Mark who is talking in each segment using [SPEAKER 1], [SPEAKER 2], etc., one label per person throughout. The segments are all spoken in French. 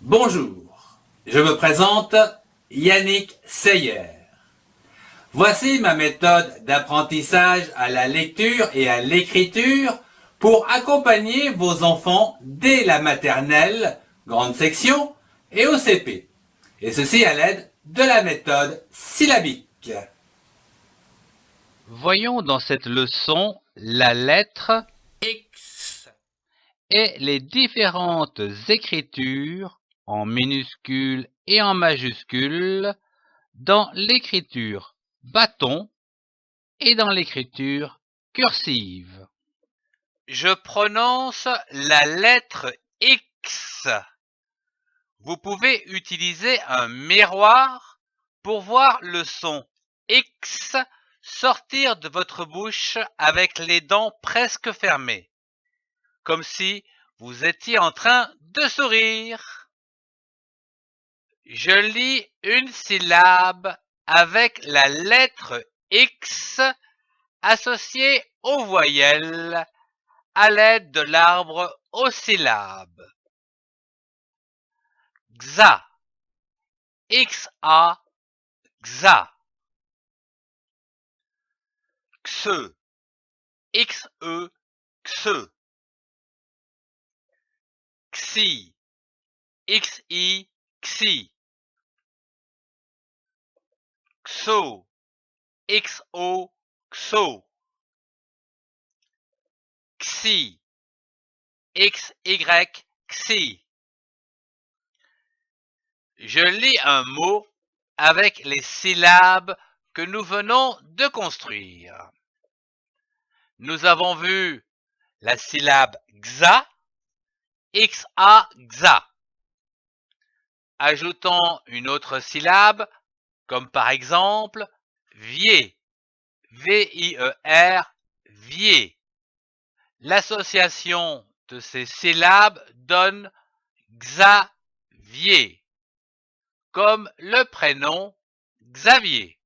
[SPEAKER 1] Bonjour, je me présente Yannick Seyer. Voici ma méthode d'apprentissage à la lecture et à l'écriture pour accompagner vos enfants dès la maternelle, grande section, et au CP. Et ceci à l'aide de la méthode syllabique.
[SPEAKER 2] Voyons dans cette leçon la lettre
[SPEAKER 1] X.
[SPEAKER 2] et les différentes écritures en minuscules et en majuscules dans l'écriture bâton et dans l'écriture cursive. Je prononce la lettre X. Vous pouvez utiliser un miroir pour voir le son X sortir de votre bouche avec les dents presque fermées, comme si vous étiez en train de sourire. Je lis une syllabe avec la lettre X associée aux voyelles à l'aide de l'arbre aux syllabes. Xa, Xa, xa. Xe, xe, xe. Xi, xi, xi. Xo, xo, xo. Xi, xy, xi. Je lis un mot avec les syllabes que nous venons de construire. Nous avons vu la syllabe xa, xa, xa. Ajoutons une autre syllabe, comme par exemple vier, V-I-E-R, vier. L'association de ces syllabes donne Xavier, comme le prénom Xavier.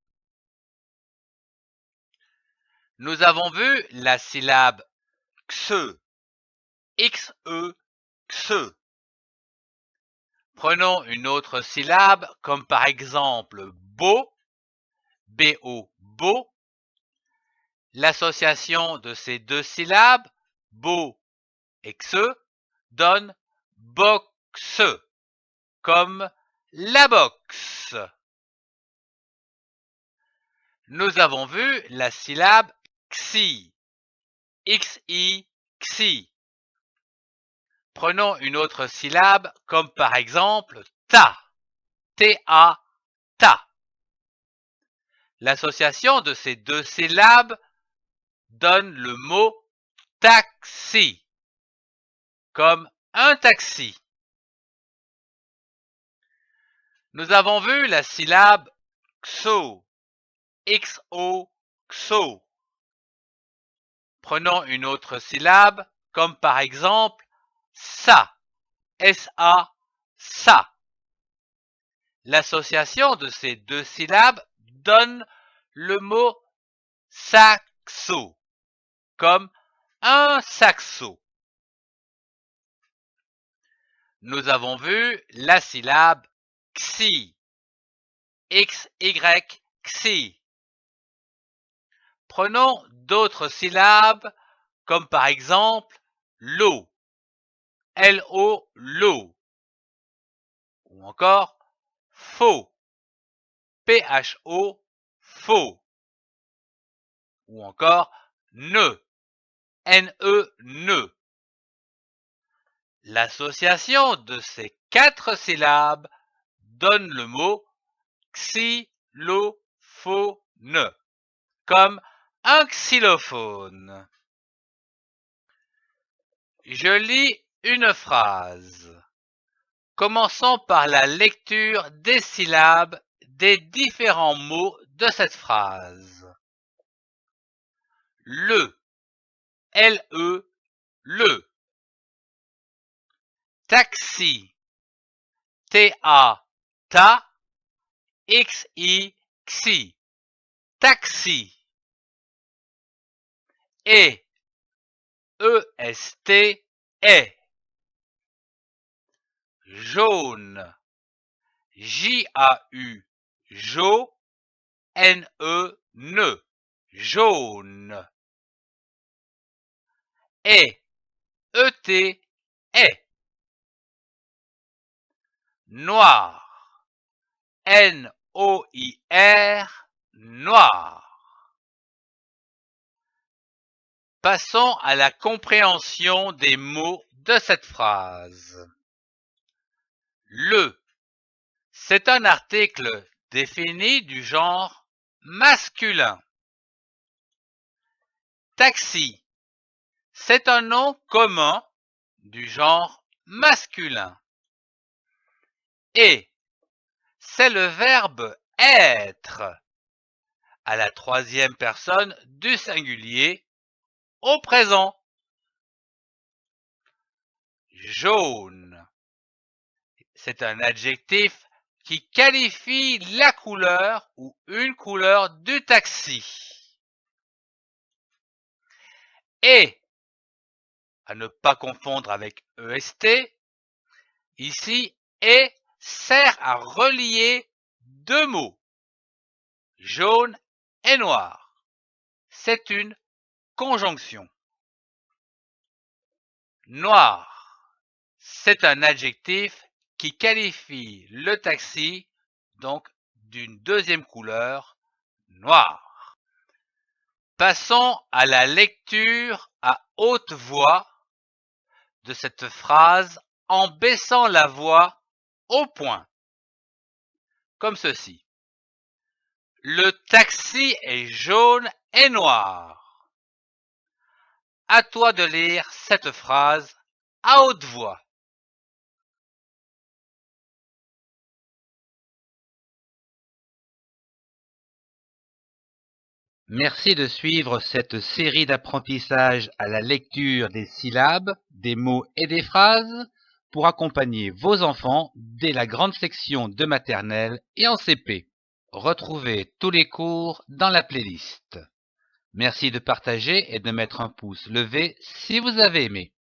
[SPEAKER 2] Nous avons vu la syllabe xe, xe, xe. Prenons une autre syllabe, comme par exemple beau, B-O, beau. L'association de ces deux syllabes, beau et xe, donne boxe, comme la boxe. Nous avons vu la syllabe xi, xi, xi. Prenons une autre syllabe, comme par exemple ta, ta, ta. L'association de ces deux syllabes donne le mot taxi, comme un taxi. Nous avons vu la syllabe xo, xo, xo. Prenons une autre syllabe, comme par exemple sa, sa, sa. L'association de ces deux syllabes donne le mot saxo, comme un saxo. Nous avons vu la syllabe xi, xy, xi. Prenons d'autres syllabes, comme par exemple l'eau, lo, l'eau. Ou encore faux, pho, faux. Ou encore ne, ne. L'association de ces quatre syllabes donne le mot xylophone, comme un xylophone. Je lis une phrase. Commençons par la lecture des syllabes des différents mots de cette phrase. Le, le, le. Taxi, ta, ta, xi, xi. Taxi. Et, est, est. jaune. J-A-U, jo, N-E, ne, jaune. Et, E-T, est. Noir. N-O-I-R, noir. Passons à la compréhension des mots de cette phrase. Le, c'est un article défini du genre masculin. Taxi, c'est un nom commun du genre masculin. Et, c'est le verbe être à la troisième personne du singulier au présent. Jaune, c'est un adjectif qui qualifie la couleur ou une couleur du taxi. Et, à ne pas confondre avec EST, ici, et sert à relier deux mots, jaune et noir. C'est une conjonction. Noir, c'est un adjectif qui qualifie le taxi, donc d'une deuxième couleur, noir. Passons à la lecture à haute voix de cette phrase en baissant la voix au point, comme ceci. Le taxi est jaune et noir. À toi de lire cette phrase à haute voix. Merci de suivre cette série d'apprentissage à la lecture des syllabes, des mots et des phrases pour accompagner vos enfants dès la grande section de maternelle et en CP. Retrouvez tous les cours dans la playlist. Merci de partager et de mettre un pouce levé si vous avez aimé.